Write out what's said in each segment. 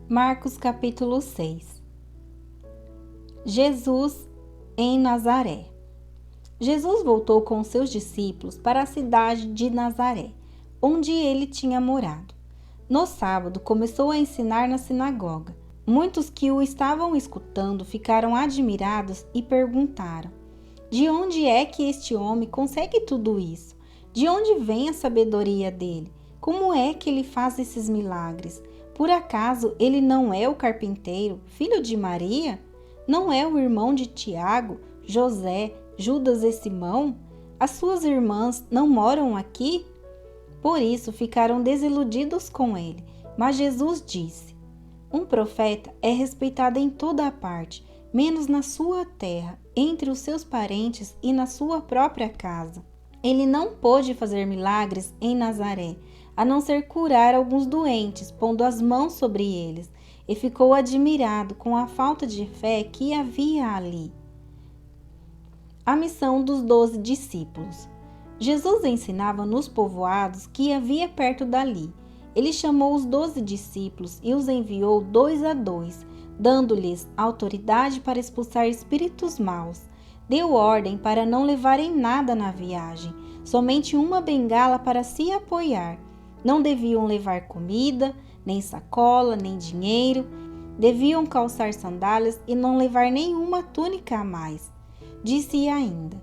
Marcos capítulo 6. Jesus em Nazaré. Jesus voltou com seus discípulos para a cidade de Nazaré, onde ele tinha morado. No sábado, começou a ensinar na sinagoga. Muitos que o estavam escutando ficaram admirados e perguntaram: de onde é que este homem consegue tudo isso? De onde vem a sabedoria dele? Como é que ele faz esses milagres? Por acaso ele não é o carpinteiro, filho de Maria? Não é o irmão de Tiago, José, Judas e Simão? As suas irmãs não moram aqui? Por isso ficaram desiludidos com ele. Mas Jesus disse: um profeta é respeitado em toda a parte, menos na sua terra, entre os seus parentes e na sua própria casa. Ele não pôde fazer milagres em Nazaré, a não ser curar alguns doentes, pondo as mãos sobre eles, e ficou admirado com a falta de fé que havia ali. A missão dos 12 discípulos. Jesus ensinava nos povoados que havia perto dali. Ele chamou os 12 discípulos e os enviou 2 a 2, dando-lhes autoridade para expulsar espíritos maus. Deu ordem para não levarem nada na viagem, somente uma bengala para se apoiar. Não deviam levar comida, nem sacola, nem dinheiro. Deviam calçar sandálias e não levar nenhuma túnica a mais. Disse ainda: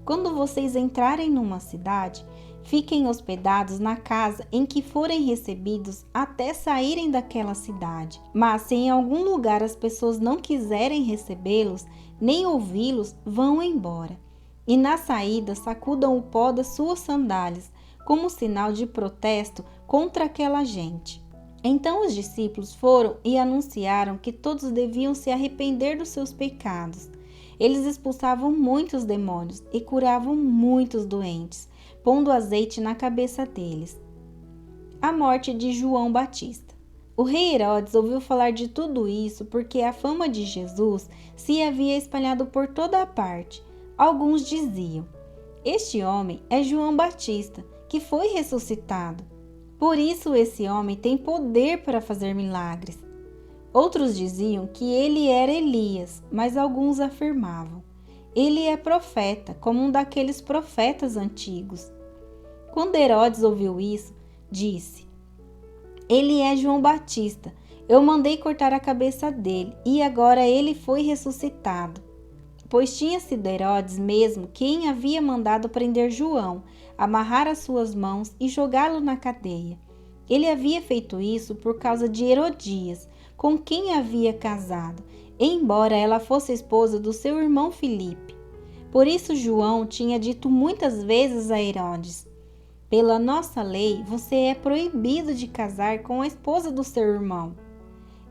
quando vocês entrarem numa cidade, fiquem hospedados na casa em que forem recebidos até saírem daquela cidade. Mas se em algum lugar as pessoas não quiserem recebê-los, nem ouvi-los, vão embora. E na saída sacudam o pó das suas sandálias, como sinal de protesto contra aquela gente. Então os discípulos foram e anunciaram que todos deviam se arrepender dos seus pecados. Eles expulsavam muitos demônios e curavam muitos doentes, pondo azeite na cabeça deles. A morte de João Batista. O rei Herodes ouviu falar de tudo isso porque a fama de Jesus se havia espalhado por toda a parte. Alguns diziam: este homem é João Batista, que foi ressuscitado. Por isso esse homem tem poder para fazer milagres. Outros diziam que ele era Elias, mas alguns afirmavam: ele é profeta, como um daqueles profetas antigos. Quando Herodes ouviu isso, disse: ele é João Batista. Eu mandei cortar a cabeça dele, e agora ele foi ressuscitado. Pois tinha sido Herodes mesmo quem havia mandado prender João, amarrar as suas mãos e jogá-lo na cadeia. Ele havia feito isso por causa de Herodias, com quem havia casado, embora ela fosse esposa do seu irmão Filipe. Por isso João tinha dito muitas vezes a Herodes: pela nossa lei, você é proibido de casar com a esposa do seu irmão.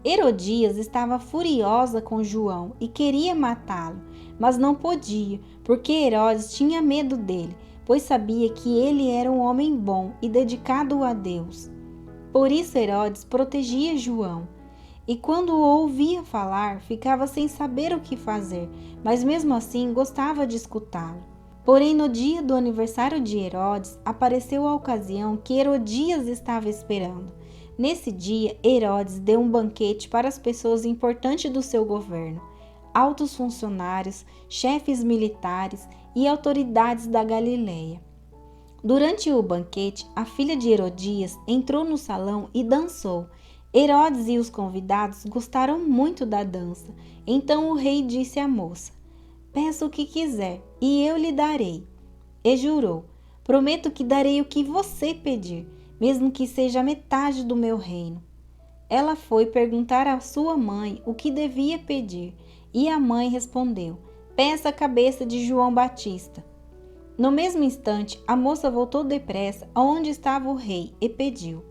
Herodias estava furiosa com João e queria matá-lo, mas não podia, porque Herodes tinha medo dele, pois sabia que ele era um homem bom e dedicado a Deus. Por isso Herodes protegia João. E quando o ouvia falar, ficava sem saber o que fazer, mas mesmo assim gostava de escutá-lo. Porém, no dia do aniversário de Herodes, apareceu a ocasião que Herodias estava esperando. Nesse dia, Herodes deu um banquete para as pessoas importantes do seu governo, altos funcionários, chefes militares e autoridades da Galileia. Durante o banquete, a filha de Herodias entrou no salão e dançou. Herodes e os convidados gostaram muito da dança. Então o rei disse à moça: peça o que quiser e eu lhe darei. E jurou: prometo que darei o que você pedir, mesmo que seja metade do meu reino. Ela foi perguntar à sua mãe o que devia pedir, e a mãe respondeu: peça a cabeça de João Batista. No mesmo instante, a moça voltou depressa aonde estava o rei e pediu: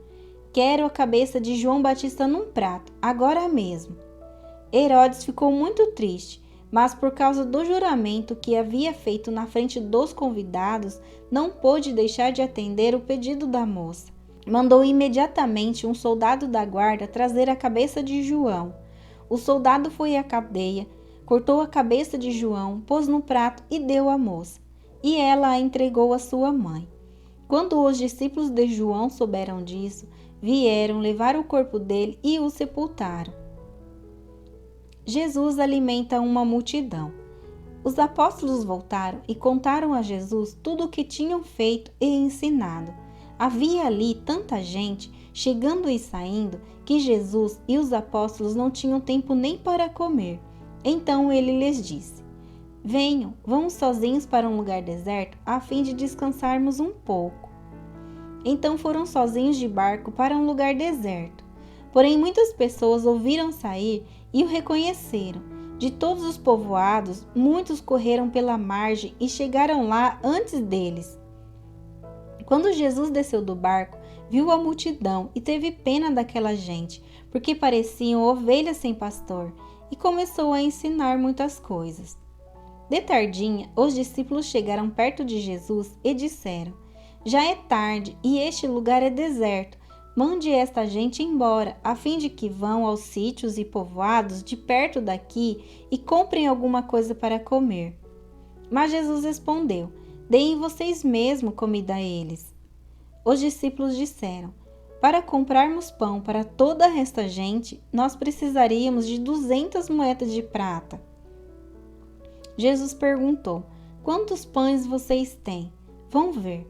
quero a cabeça de João Batista num prato, agora mesmo. Herodes ficou muito triste, mas por causa do juramento que havia feito na frente dos convidados, não pôde deixar de atender o pedido da moça. Mandou imediatamente um soldado da guarda trazer a cabeça de João. O soldado foi à cadeia, cortou a cabeça de João, pôs no prato e deu à moça, e ela a entregou à sua mãe. Quando os discípulos de João souberam disso, vieram levar o corpo dele e o sepultaram. Jesus alimenta uma multidão. Os apóstolos voltaram e contaram a Jesus tudo o que tinham feito e ensinado. Havia ali tanta gente, chegando e saindo, que Jesus e os apóstolos não tinham tempo nem para comer. Então ele lhes disse: Venham, vamos sozinhos para um lugar deserto, a fim de descansarmos um pouco. Então foram sozinhos de barco para um lugar deserto. Porém muitas pessoas ouviram sair e o reconheceram. De todos os povoados, muitos correram pela margem e chegaram lá antes deles. Quando Jesus desceu do barco, viu a multidão e teve pena daquela gente, porque pareciam ovelhas sem pastor, e começou a ensinar muitas coisas. De tardinha, os discípulos chegaram perto de Jesus e disseram: Já é tarde e este lugar é deserto. Mande esta gente embora, a fim de que vão aos sítios e povoados de perto daqui e comprem alguma coisa para comer. Mas Jesus respondeu: Deem vocês mesmo comida a eles. Os discípulos disseram: Para comprarmos pão para toda esta gente, nós precisaríamos de 200 moedas de prata. Jesus perguntou: Quantos pães vocês têm? Vão ver.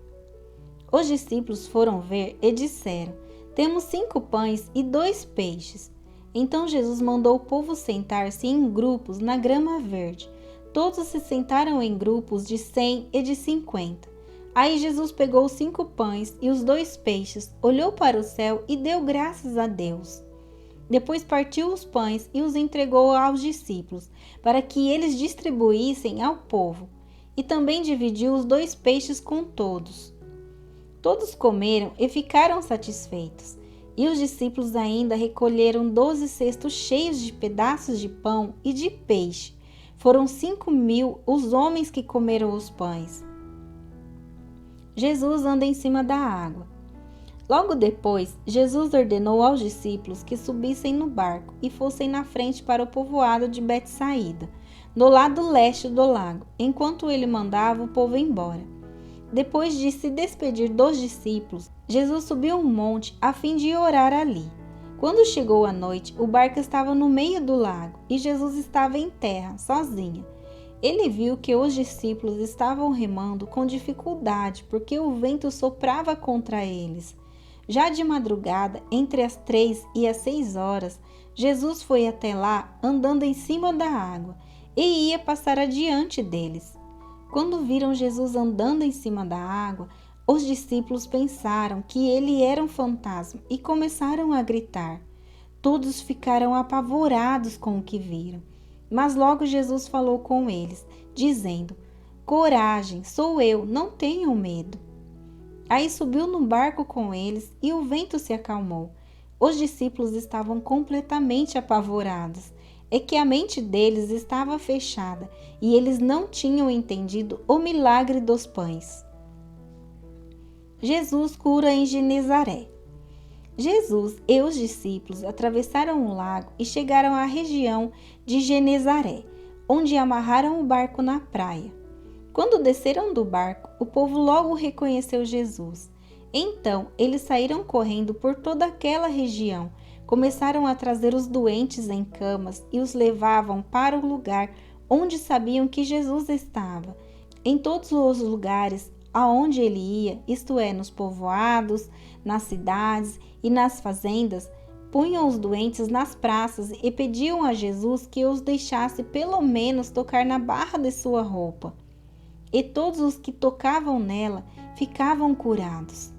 Os discípulos foram ver e disseram: Temos 5 pães e 2 peixes. Então Jesus mandou o povo sentar-se em grupos na grama verde. Todos se sentaram em grupos de 100 e de 50. Aí Jesus pegou os 5 pães e os 2 peixes, olhou para o céu e deu graças a Deus. Depois partiu os pães e os entregou aos discípulos, para que eles distribuíssem ao povo. E também dividiu os 2 peixes com todos. Todos comeram e ficaram satisfeitos. E os discípulos ainda recolheram 12 cestos cheios de pedaços de pão e de peixe. Foram 5.000 os homens que comeram os pães. Jesus anda em cima da água. Logo depois, Jesus ordenou aos discípulos que subissem no barco e fossem na frente para o povoado de Betsaída, do lado leste do lago, enquanto ele mandava o povo embora. Depois de se despedir dos discípulos, Jesus subiu um monte a fim de orar ali. Quando chegou a noite, o barco estava no meio do lago e Jesus estava em terra, sozinho. Ele viu que os discípulos estavam remando com dificuldade porque o vento soprava contra eles. Já de madrugada, entre as 3 e as 6 horas, Jesus foi até lá andando em cima da água e ia passar adiante deles. Quando viram Jesus andando em cima da água, os discípulos pensaram que ele era um fantasma e começaram a gritar. Todos ficaram apavorados com o que viram. Mas logo Jesus falou com eles, dizendo: Coragem, sou eu, não tenham medo. Aí subiu no barco com eles e o vento se acalmou. Os discípulos estavam completamente apavorados. É que a mente deles estava fechada e eles não tinham entendido o milagre dos pães. Jesus cura em Genezaré. Jesus e os discípulos atravessaram o lago e chegaram à região de Genezaré, onde amarraram o barco na praia. Quando desceram do barco, o povo logo reconheceu Jesus. Então, eles saíram correndo por toda aquela região. Começaram a trazer os doentes em camas e os levavam para o lugar onde sabiam que Jesus estava. Em todos os lugares aonde ele ia, isto é, nos povoados, nas cidades e nas fazendas, punham os doentes nas praças e pediam a Jesus que os deixasse pelo menos tocar na barra de sua roupa. E todos os que tocavam nela ficavam curados.